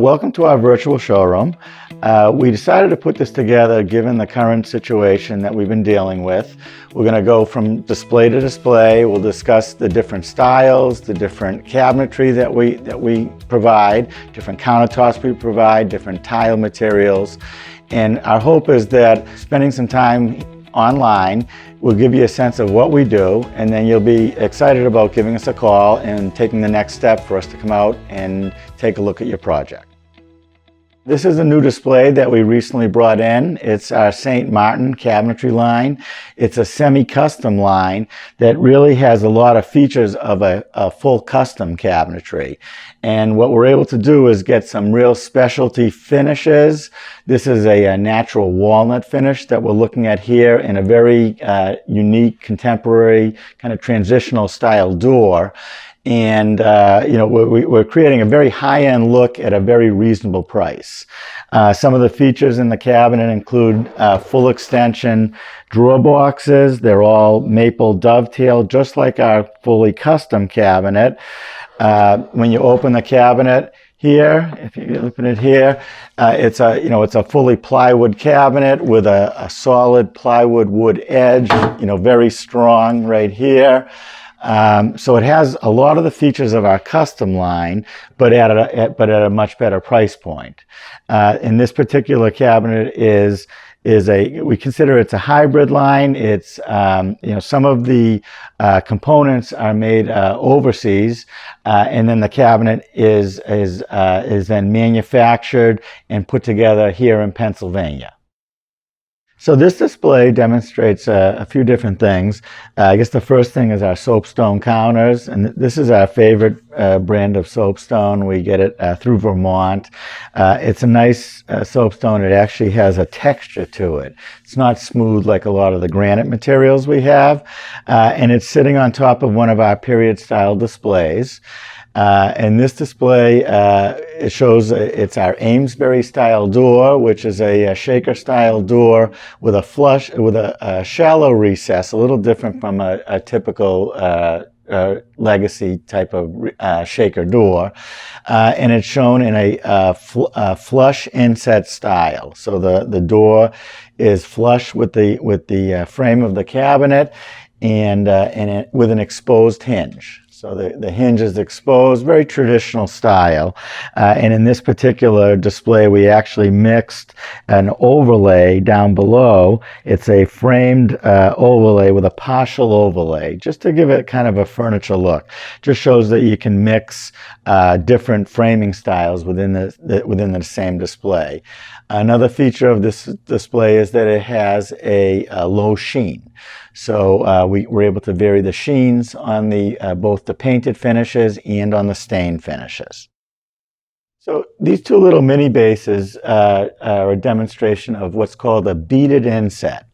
Welcome to our virtual showroom. We decided to put this together given the current situation that we've been dealing with. We're going to go from display to display. We'll discuss the different styles, the different cabinetry that we provide, different countertops we provide, different tile materials. And our hope is that spending some time online will give you a sense of what we do, and then you'll be excited about giving us a call and taking the next step for us to come out and take a look at your project. This is a new display that we recently brought in. It's our St. Martin cabinetry line. It's a semi-custom line that really has a lot of features of a full custom cabinetry. And what we're able to do is get some real specialty finishes. This is a natural walnut finish that we're looking at here in a very unique, contemporary, kind of transitional style door. And we're creating a very high-end look at a very reasonable price. Some of the features in the cabinet include full extension drawer boxes. They're all maple dovetail, just like our fully custom cabinet. When you open the cabinet here, if you open it here, it's a fully plywood cabinet with a solid plywood wood edge, very strong right here. So it has a lot of the features of our custom line, but at a much better price point. In this particular cabinet we consider it's a hybrid line. It's some of the components are made overseas, and then the cabinet is then manufactured and put together here in Pennsylvania. So this display demonstrates a few different things. I guess the first thing is our soapstone counters, and this is our favorite brand of soapstone. We get it through Vermont. It's a nice soapstone. It actually has a texture to it. It's not smooth like a lot of the granite materials we have, and it's sitting on top of one of our period style displays. And this display, it shows it's our Amesbury style door, which is a shaker style door with a shallow recess, a little different from a typical legacy type of shaker door, and it's shown in a flush inset style. So the door is flush with the frame of the cabinet, and with an exposed hinge. So the hinge is exposed, very traditional style. And in this particular display, we actually mixed an overlay down below. It's a framed overlay with a partial overlay, just to give it kind of a furniture look. Just shows that you can mix different framing styles within the same display. Another feature of this display is that it has a low sheen. So we were able to vary the sheens on both the painted finishes and on the stain finishes. So these two little mini bases are a demonstration of what's called a beaded inset.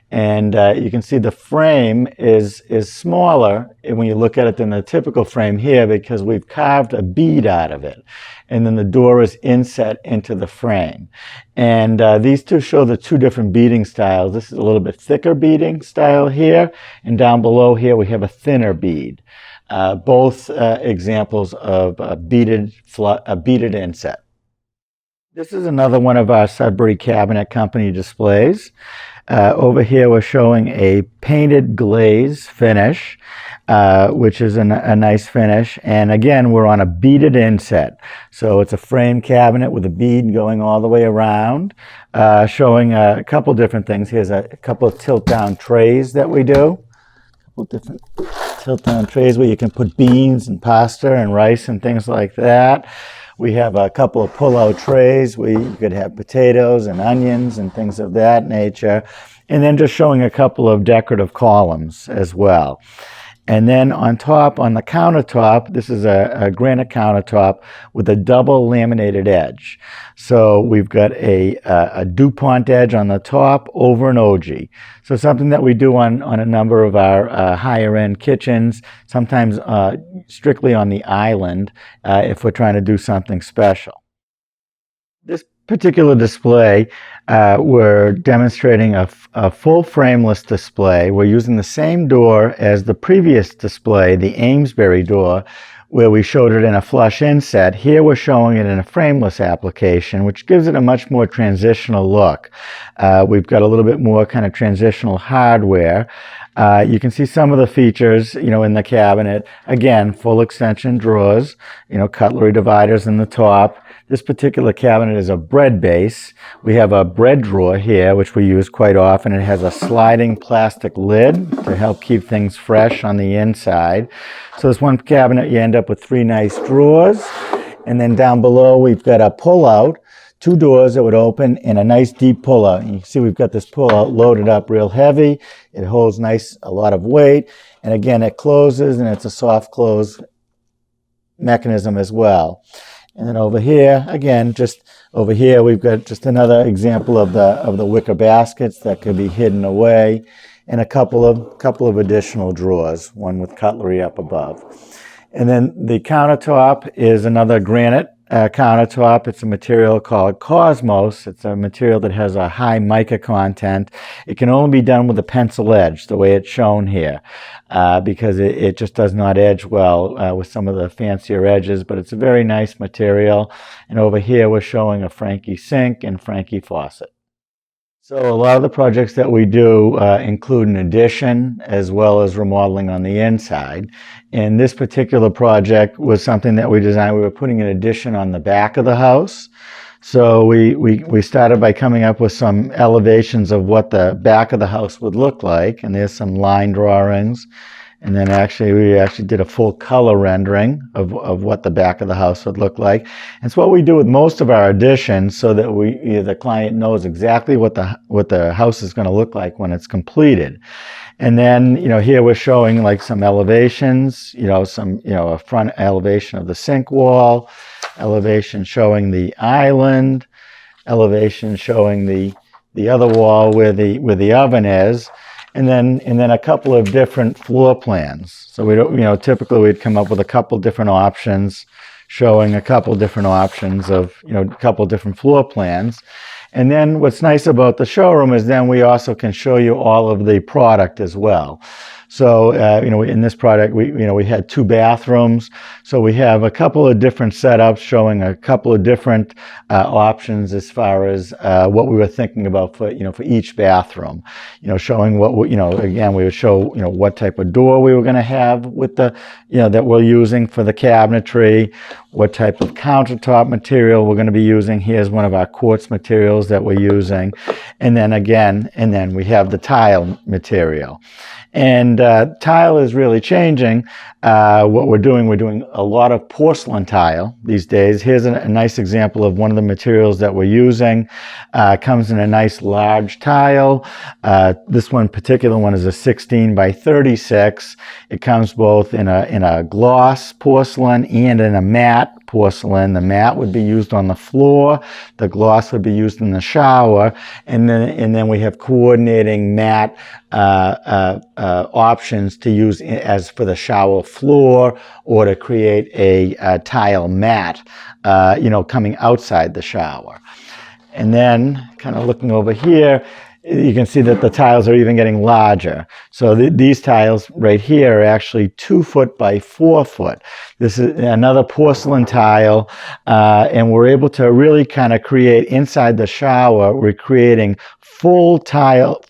And you can see the frame is smaller when you look at it than the typical frame here, because we've carved a bead out of it. And then the door is inset into the frame. And these two show the two different beading styles. This is a little bit thicker beading style here, and down below here we have a thinner bead. Both examples of a beaded inset. This is another one of our Sudbury Cabinet Company displays. Over here we're showing a painted glaze finish, which is a nice finish. And again, we're on a beaded inset. So it's a frame cabinet with a bead going all the way around, showing a couple different things. Here's a couple of tilt-down trays that we do. A couple different tilt-down trays where you can put beans and pasta and rice and things like that. We have a couple of pull-out trays where you could have potatoes and onions and things of that nature. And then just showing a couple of decorative columns as well. And then on top, on the countertop, this is a granite countertop with a double laminated edge. So we've got a DuPont edge on the top over an ogee. So something that we do on a number of our higher end kitchens, sometimes strictly on the island if we're trying to do something special. This particular display, we're demonstrating a full frameless display. We're using the same door as the previous display, the Amesbury door, where we showed it in a flush inset. Here we're showing it in a frameless application, which gives it a much more transitional look. We've got a little bit more kind of transitional hardware. You can see some of the features, in the cabinet. Again, full extension drawers, cutlery dividers in the top. This particular cabinet is a bread base. We have a bread drawer here, which we use quite often. It has a sliding plastic lid to help keep things fresh on the inside. So this one cabinet, you end up with 3 nice drawers. And then down below, we've got a pull-out, 2 doors that would open, and a nice deep pull-out. You can see we've got this pull-out loaded up real heavy. It holds a lot of weight. And again, it closes, and it's a soft close mechanism as well. And then over here, again, just over here, we've got just another example of the wicker baskets that could be hidden away, and a couple of additional drawers, one with cutlery up above. And then the countertop is another granite countertop. It's a material called Cosmos. It's a material that has a high mica content. It can only be done with a pencil edge, the way it's shown here, because it just does not edge well with some of the fancier edges, but it's a very nice material. And over here we're showing a Franke sink and Franke faucet. So a lot of the projects that we do include an addition as well as remodeling on the inside. And this particular project was something that we designed. We were putting an addition on the back of the house. So we started by coming up with some elevations of what the back of the house would look like. And there's some line drawings. And then we actually did a full color rendering of what the back of the house would look like. And it's what we do with most of our additions, so that the client knows exactly what the house is going to look like when it's completed. And then, here we're showing like some elevations, a front elevation of the sink wall, elevation showing the island, elevation showing the other wall where the oven is. And then a couple of different floor plans. So we don't, typically we'd come up with a couple different options, showing a couple different options of, a couple different floor plans. And then what's nice about the showroom is then we also can show you all of the product as well. So, in this product, we had 2 bathrooms. So we have a couple of different setups showing a couple of different options as far as what we were thinking about for each bathroom. Showing again, we would show, what type of door we were going to have with that we're using for the cabinetry, what type of countertop material we're going to be using. Here's one of our quartz materials that we're using. And then we have the tile material. And tile is really changing. What we're doing a lot of porcelain tile these days. Here's a nice example of one of the materials that we're using. Comes in a nice large tile. This particular one is a 16 by 36. It comes both in a gloss porcelain and in a matte porcelain. The matte would be used on the floor. The gloss would be used in the shower. And then we have coordinating matte options to use as for the shower floor, or to create a tile mat, coming outside the shower. And then kind of looking over here, you can see that the tiles are even getting larger. So these tiles right here are actually 2 foot by 4 foot. This is another porcelain tile, and we're able to really kind of create inside the shower. We're creating full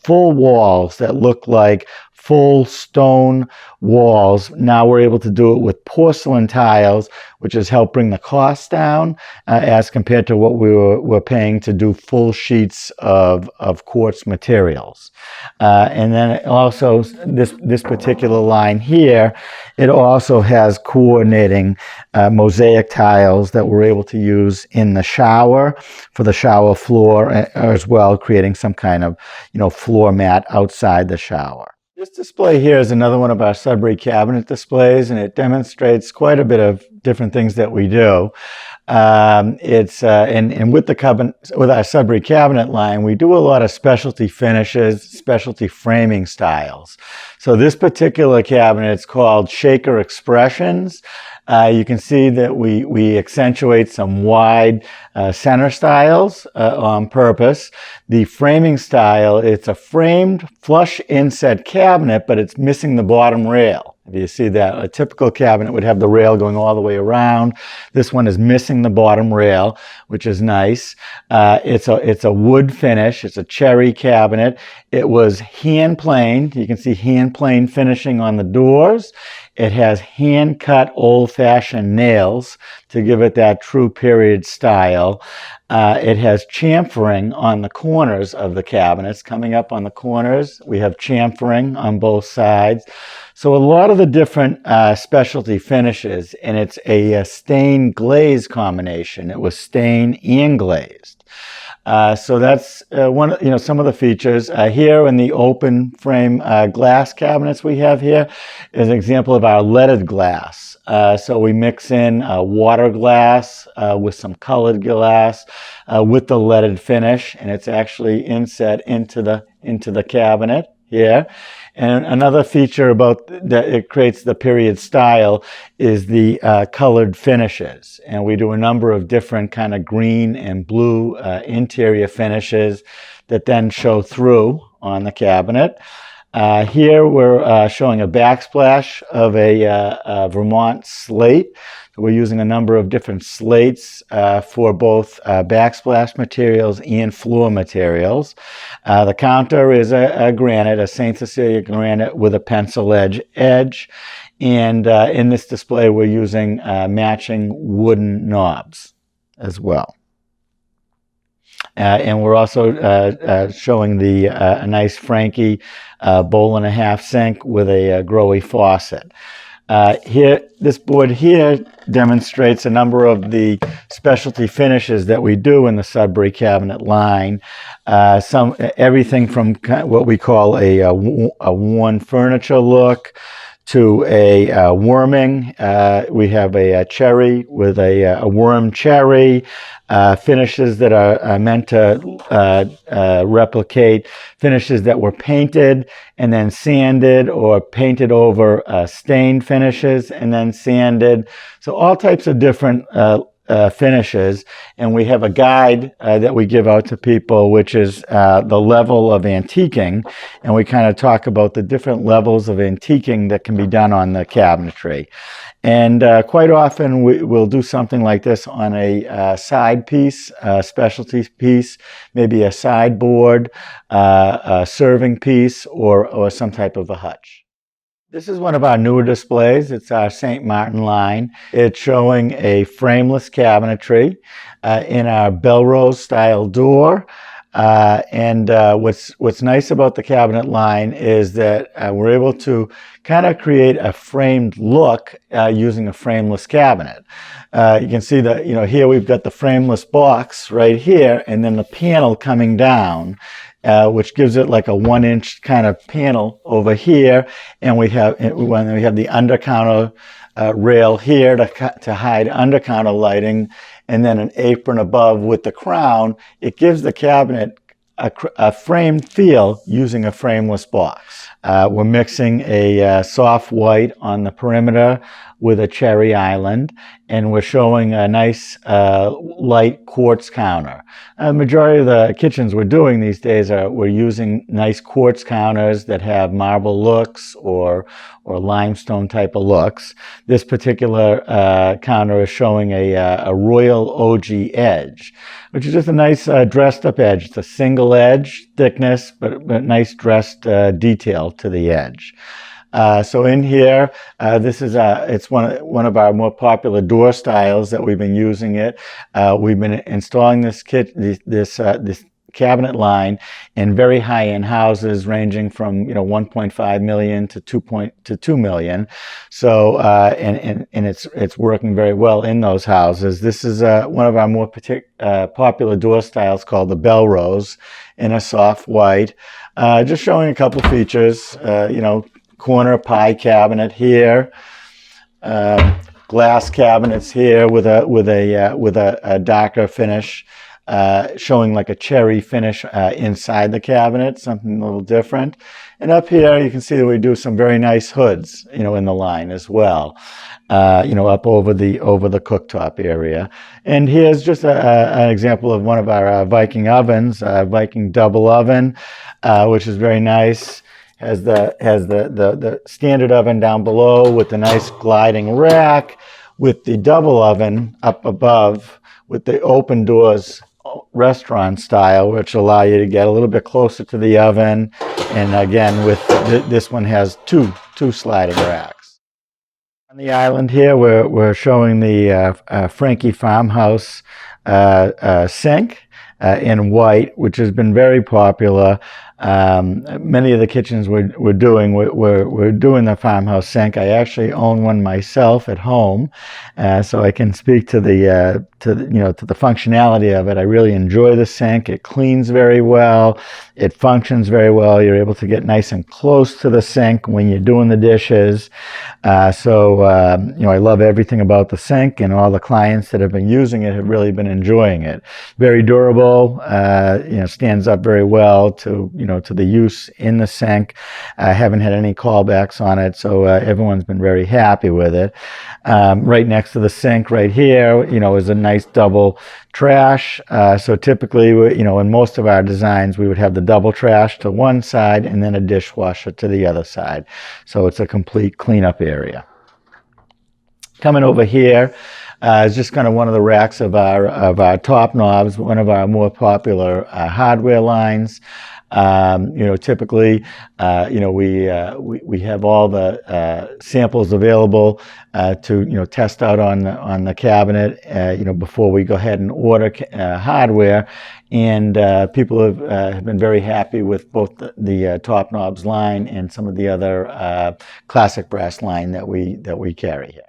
walls that look like full stone walls. Now we're able to do it with porcelain tiles, which has helped bring the cost down as compared to what we were paying to do full sheets of quartz materials. And then also this particular line here, it also has coordinating mosaic tiles that we're able to use in the shower for the shower floor, as well, creating some kind of floor mat outside the shower. This display here is another one of our Sudbury cabinet displays, and it demonstrates quite a bit of different things that we do. And with our Sudbury cabinet line, we do a lot of specialty finishes, specialty framing styles. So this particular cabinet is called Shaker Expressions. You can see that we accentuate some wide center stiles on purpose. The framing style, it's a framed flush inset cabinet, but it's missing the bottom rail. If you see that, a typical cabinet would have the rail going all the way around. This one is missing the bottom rail, which is nice. It's a wood finish. It's a cherry cabinet. It was hand planed. You can see hand planed finishing on the doors. It has hand-cut old-fashioned nails to give it that true period style. It has chamfering on the corners of the cabinets. Coming up on the corners, we have chamfering on both sides. So a lot of the different specialty finishes, and it's a stained glaze combination. It was stained and glazed. So that's some of the features. Here in the open frame glass cabinets we have here is an example of our leaded glass. So we mix in water glass with some colored glass with the leaded finish, and it's actually inset into the cabinet here. And another feature about that it creates the period style is the colored finishes. And we do a number of different kind of green and blue interior finishes that then show through on the cabinet. Here we're showing a backsplash of a Vermont slate. We're using a number of different slates for both backsplash materials and floor materials. The counter is a granite, a St. Cecilia granite with a pencil edge. And in this display, we're using matching wooden knobs as well. And we're also showing a nice Franke bowl and a half sink with a Growy faucet. This board here demonstrates a number of the specialty finishes that we do in the Sudbury cabinet line. Everything from what we call a worn furniture look to a worming. We have a cherry with a worm cherry. Finishes that are meant to replicate finishes that were painted and then sanded, or painted over stained finishes and then sanded. So all types of different finishes. And we have a guide that we give out to people, which is the level of antiquing. And we kind of talk about the different levels of antiquing that can be done on the cabinetry. And quite often we'll do something like this on a side piece, a specialty piece, maybe a sideboard, a serving piece, or some type of a hutch. This is one of our newer displays. It's our St. Martin line. It's showing a frameless cabinetry in our Belrose style door. What's nice about the cabinet line is that we're able to kind of create a framed look using a frameless cabinet. You can see that, here we've got the frameless box right here, and then the panel coming down, which gives it like a 1-inch kind of panel over here. And we have the undercounter rail here to hide undercounter lighting, and then an apron above with the crown. It gives the cabinet a framed feel using a frameless box. We're mixing a soft white on the perimeter with a cherry island, and we're showing a nice light quartz counter. The majority of the kitchens we're doing these days we're using nice quartz counters that have marble looks or limestone type of looks. This particular counter is showing a royal OG edge, which is just a nice dressed up edge. It's a single edge thickness, but nice dressed detail to the edge. So in here, it's one of our more popular door styles that we've been using it. We've been installing this cabinet line in very high-end houses ranging from 1.5 million to 2 million. So and it's working very well in those houses. This is one of our more popular door styles called the Belrose in a soft white. Just showing a couple features. Corner pie cabinet here, glass cabinets here with a darker finish, showing like a cherry finish inside the cabinet, something a little different. And up here you can see that we do some very nice hoods, in the line as well. Up over the cooktop area. And here's just an example of one of our Viking ovens, Viking double oven, which is very nice. the standard oven down below with the nice gliding rack, with the double oven up above with the open doors restaurant style, which allow you to get a little bit closer to the oven. And again, with this one has two sliding racks. On the island here, we're showing the Frankie Farmhouse sink in white, which has been very popular. Many of the kitchens we're doing the farmhouse sink. I actually own one myself at home, so I can speak to the functionality of it. I really enjoy the sink. It cleans very well. It functions very well. You're able to get nice and close to the sink when you're doing the dishes. I love everything about the sink, and all the clients that have been using it have really been enjoying it. Very durable. Stands up very well to the use in the sink. I haven't had any callbacks on it, so everyone's been very happy with it. Right next to the sink right here, is a nice double trash. So typically, in most of our designs, we would have the double trash to one side and then a dishwasher to the other side. So it's a complete cleanup area. Coming over here is just kind of one of the racks of our top knobs, one of our more popular hardware lines. Typically, we have all the samples available to test out on the cabinet before we go ahead and order hardware. And people have been very happy with both the top knobs line and some of the other classic brass line that we carry here.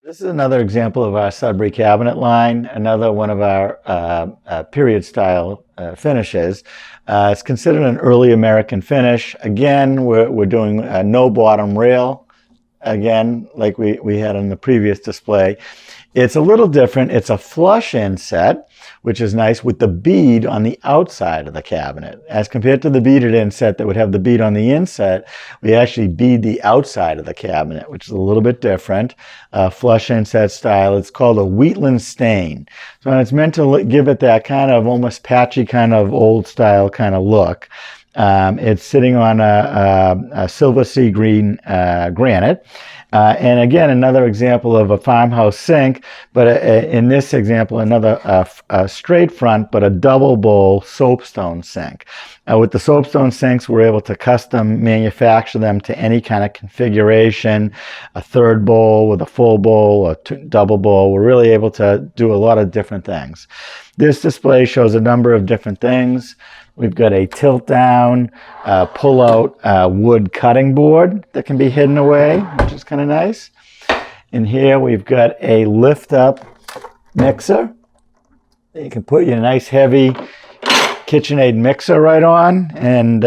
This is another example of our Sudbury cabinet line, another one of our period style finishes. It's considered an early American finish. Again, we're doing no bottom rail, again, like we had on the previous display. It's a little different. It's a flush inset, which is nice, with the bead on the outside of the cabinet. As compared to the beaded inset that would have the bead on the inset, we actually bead the outside of the cabinet, which is a little bit different. Flush inset style. It's called a Wheatland stain. So it's meant to give it that kind of almost patchy kind of old style kind of look. It's sitting on a silver sea green granite. And again, another example of a farmhouse sink, but in this example, another straight front, but a double bowl soapstone sink. With the soapstone sinks, we're able to custom manufacture them to any kind of configuration, a third bowl with a full bowl, a double bowl. We're really able to do a lot of different things. This display shows a number of different things. We've got a tilt-down, pull-out wood cutting board that can be hidden away, which is kind of nice. In here, we've got a lift-up mixer. You can put your nice, heavy KitchenAid mixer right on, and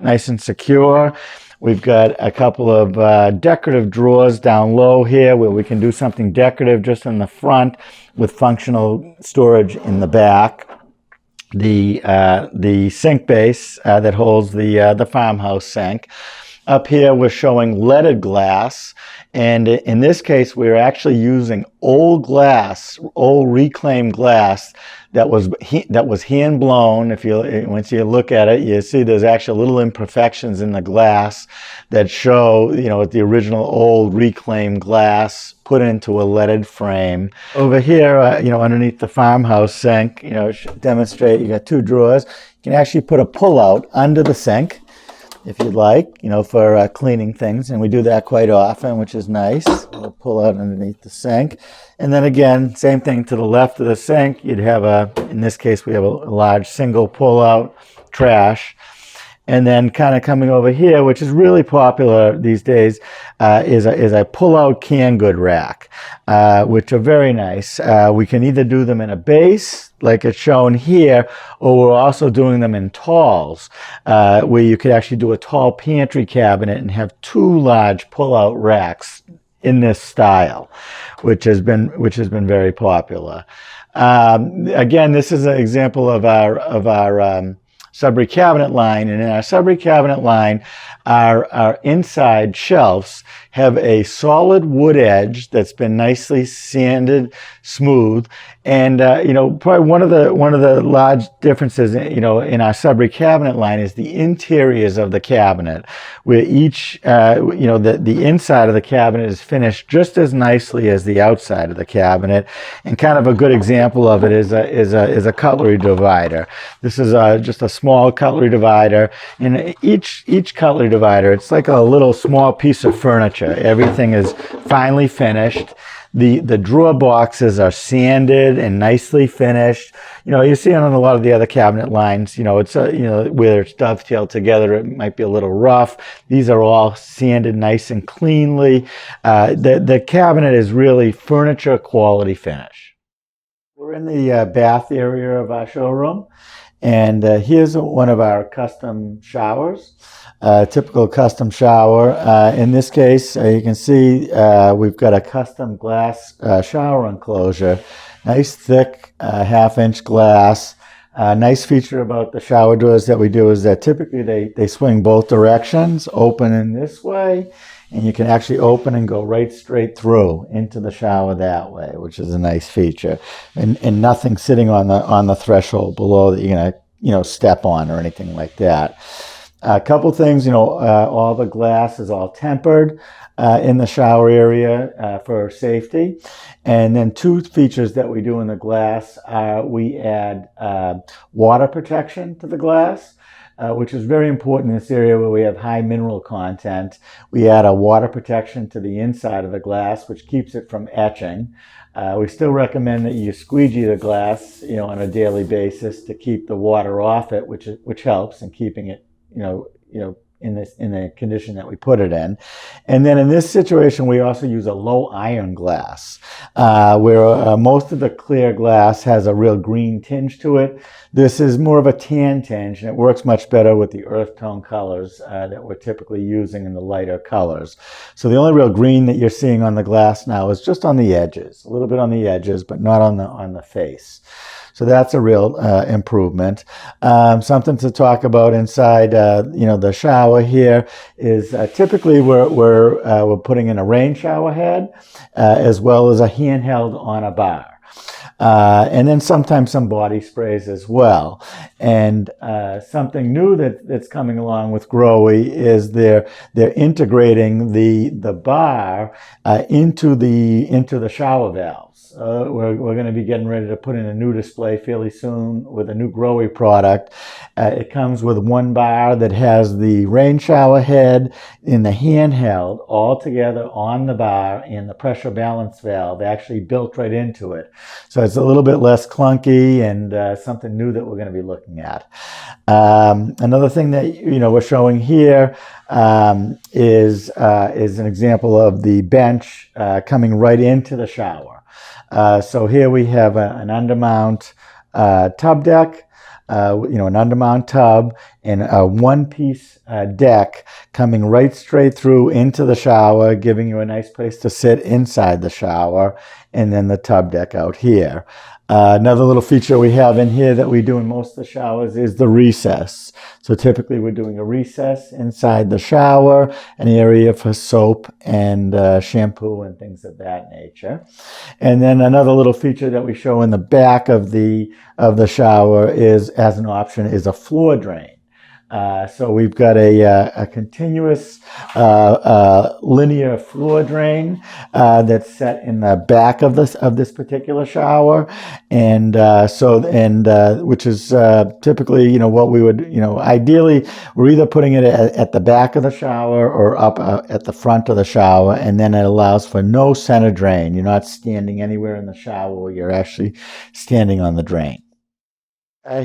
nice and secure. We've got a couple of decorative drawers down low here where we can do something decorative just in the front with functional storage in the back. The sink base that holds the farmhouse sink. Up here we're showing leaded glass, and in this case we're actually using old glass, old reclaimed glass that was hand blown. Once you look at it, you see there's actually little imperfections in the glass that show the original old reclaimed glass put into a leaded frame. Over here, underneath the farmhouse sink, demonstrate, you got two drawers. You can actually put a pull-out under the sink if you'd like, for cleaning things, and we do that quite often, which is nice. We'll pull out underneath the sink. And then again, same thing to the left of the sink. You'd have in this case, we have a large single pull-out trash. And then kind of coming over here, which is really popular these days, is a pull-out canned good rack, which are very nice. We can either do them in a base, like it's shown here, or we're also doing them in talls, where you could actually do a tall pantry cabinet and have two large pull-out racks in this style, which has been very popular. Again, this is an example of our Sudbury cabinet line, and in our Sudbury cabinet line, our inside shelves have a solid wood edge that's been nicely sanded smooth, And probably one of the large differences, in our Sudbury cabinet line is the interiors of the cabinet, where each, the inside of the cabinet is finished just as nicely as the outside of the cabinet. And kind of a good example of it is a cutlery divider. This is just a small cutlery divider, and each cutlery divider, it's like a little small piece of furniture. Everything is finely finished. The drawer boxes are sanded and nicely finished. You see it on a lot of the other cabinet lines. It's where it's dovetailed together, it might be a little rough. These are all sanded nice and cleanly. The cabinet is really furniture quality finish. We're in the bath area of our showroom, and here's one of our custom showers. Typical custom shower. In this case, you can see we've got a custom glass shower enclosure. Nice thick half-inch glass. Nice feature about the shower doors that we do is that typically they swing both directions, open in this way, and you can actually open and go right straight through into the shower that way, which is a nice feature. And nothing sitting on the threshold below that you're gonna step on or anything like that. A couple things, all the glass is all tempered in the shower area for safety. And then two features that we do in the glass, we add water protection to the glass, which is very important in this area where we have high mineral content. We add a water protection to the inside of the glass, which keeps it from etching. We still recommend that you squeegee the glass, on a daily basis to keep the water off it, which helps in keeping it in the condition that we put it in. And then in this situation, we also use a low iron glass, where most of the clear glass has a real green tinge to it. This is more of a tan tinge, and it works much better with the earth tone colors that we're typically using in the lighter colors. So the only real green that you're seeing on the glass now is just on the edges, a little bit on the edges, but not on the face. So that's a real improvement. Something to talk about inside, the shower here is typically we're putting in a rain shower head as well as a handheld on a bar. And then sometimes some body sprays as well. And something new that's coming along with Growy is they're integrating the bar into the shower valves. We're going to be getting ready to put in a new display fairly soon with a new Growy product. It comes with one bar that has the rain shower head in the handheld all together on the bar, and the pressure balance valve actually built right into it. So it's a little bit less clunky and something new that we're going to be looking at. Another thing that we're showing here is an example of the bench coming right into the shower. So here we have an undermount tub deck, an undermount tub, and a one-piece deck coming right straight through into the shower, giving you a nice place to sit inside the shower, and then the tub deck out here. Another little feature we have in here that we do in most of the showers is the recess. So typically we're doing a recess inside the shower, an area for soap and shampoo and things of that nature. And then another little feature that we show in the back of the shower is, as an option, is a floor drain. So we've got a continuous linear floor drain that's set in the back of this particular shower, and which is typically what we would ideally we're either putting it at the back of the shower or up at the front of the shower, and then it allows for no center drain. You're not standing anywhere in the shower where you're actually standing on the drain.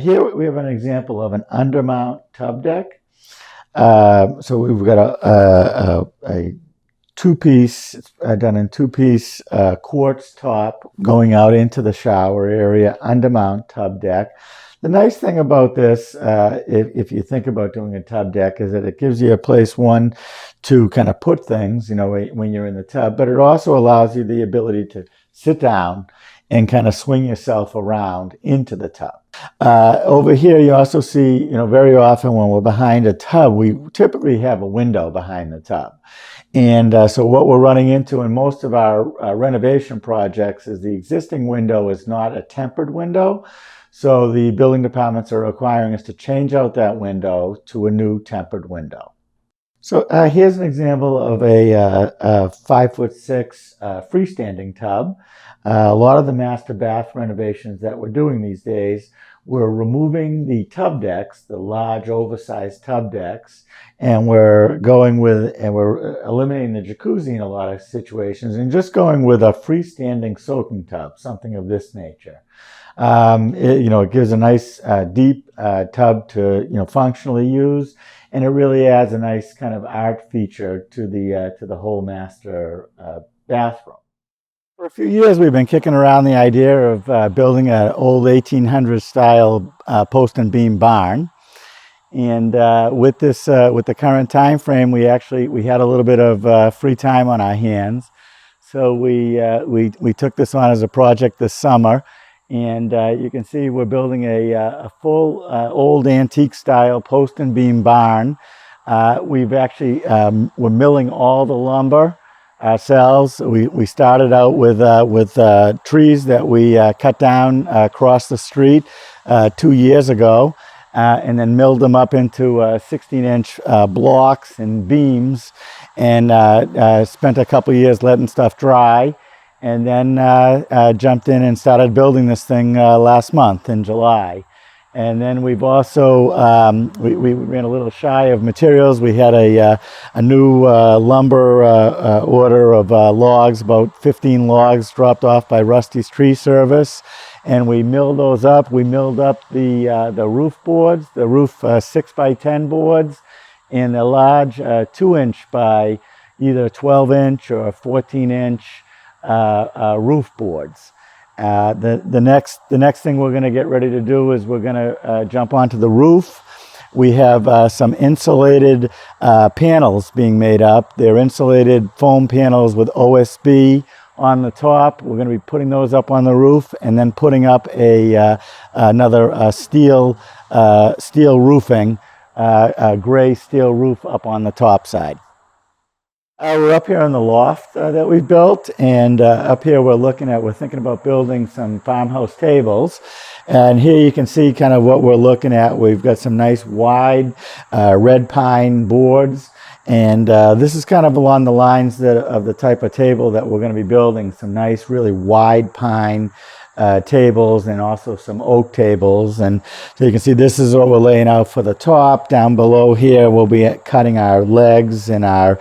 Here we have an example of an undermount tub deck. So we've got a two-piece, done in two-piece quartz top going out into the shower area, undermount tub deck. The nice thing about this, if you think about doing a tub deck, is that it gives you a place, to kind of put things, when you're in the tub, but it also allows you the ability to sit down and kind of swing yourself around into the tub. Over here, you also see, very often when we're behind a tub, we typically have a window behind the tub. And so what we're running into in most of our renovation projects is the existing window is not a tempered window. So the building departments are requiring us to change out that window to a new tempered window. So here's an example of a 5'6" freestanding tub. A lot of the master bath renovations that we're doing these days, we're removing the tub decks, the large oversized tub decks, and we're eliminating the jacuzzi in a lot of situations and just going with a freestanding soaking tub, something of this nature. It gives a nice deep tub to functionally use, and it really adds a nice kind of art feature to the whole master bathroom. For a few years, we've been kicking around the idea of building an old 1800s style post and beam barn. And with the current time frame, we had a little bit of free time on our hands, so we took this on as a project this summer. And you can see we're building a full old antique style post and beam barn. We're milling all the lumber ourselves. We started out with trees that we cut down across the street 2 years ago, and then milled them up into 16-inch blocks and beams, and spent a couple years letting stuff dry, and then jumped in and started building this thing last month in July. And then we've also, we ran a little shy of materials. We had a new lumber order of logs, about 15 logs dropped off by Rusty's Tree Service. And we milled those up. We milled up the roof boards, the roof 6x10 boards, and the large 2-inch by either 12-inch or 14-inch roof boards. The next thing we're going to get ready to do is we're going to jump onto the roof. We have some insulated panels being made up. They're insulated foam panels with OSB on the top. We're going to be putting those up on the roof, and then putting up another steel roofing, a gray steel roof up on the top side. We're up here on the loft that we built, and up here we're thinking about building some farmhouse tables. And here you can see kind of what we're looking at. We've got some nice wide red pine boards, and this is kind of along the lines of the type of table that we're going to be building. Some nice, really wide pine tables, and also some oak tables. And so you can see this is what we're laying out for the top. Down below here we'll be cutting our legs and our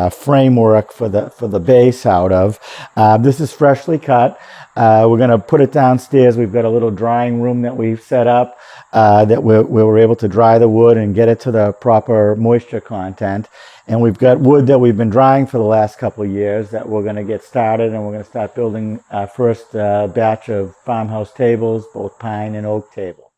framework for the base out of. This is freshly cut. We're going to put it downstairs. We've got a little drying room that we've set up that we were able to dry the wood and get it to the proper moisture content. And we've got wood that we've been drying for the last couple of years that we're going to get started, and we're going to start building our first batch of farmhouse tables, both pine and oak tables.